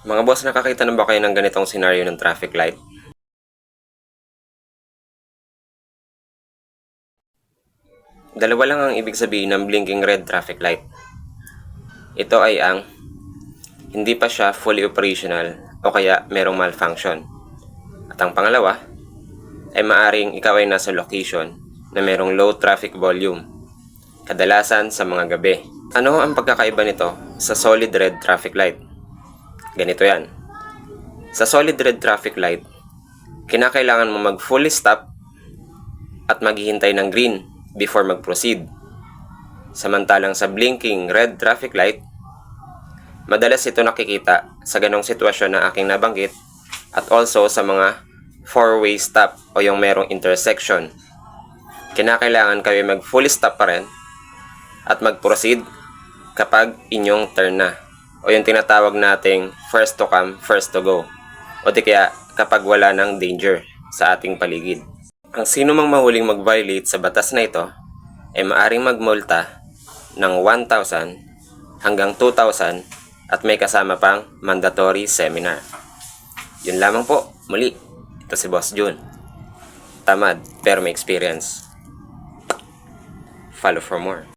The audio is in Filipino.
Mga boss, nakakita na ba kayo ng ganitong scenario ng traffic light? Dalawa lang ang ibig sabihin ng blinking red traffic light. Ito ay ang hindi pa siya fully operational o kaya merong malfunction. At ang pangalawa ay maaring ikaw ay nasa location na merong low traffic volume, kadalasan sa mga gabi. Ano ang pagkakaiba nito sa solid red traffic light? Ganito yan. Sa solid red traffic light, kinakailangan mo mag fully stop at maghihintay ng green before mag-proceed. Samantalang sa blinking red traffic light, madalas ito nakikita sa ganong sitwasyon na aking nabanggit at also sa mga four-way stop o yung merong intersection. Kinakailangan kayo mag fully stop pa rin at mag-proceed kapag inyong turn na o yung tinatawag nating first to come, first to go o di kaya kapag wala ng danger sa ating paligid. Ang sino mang mahuling mag-violate sa batas na ito ay maaring magmulta ng 1,000 hanggang 2,000 at may kasama pang mandatory seminar. Yun lamang po. Muli, ito si Boss Jun. Tamad pero may experience. Follow for more.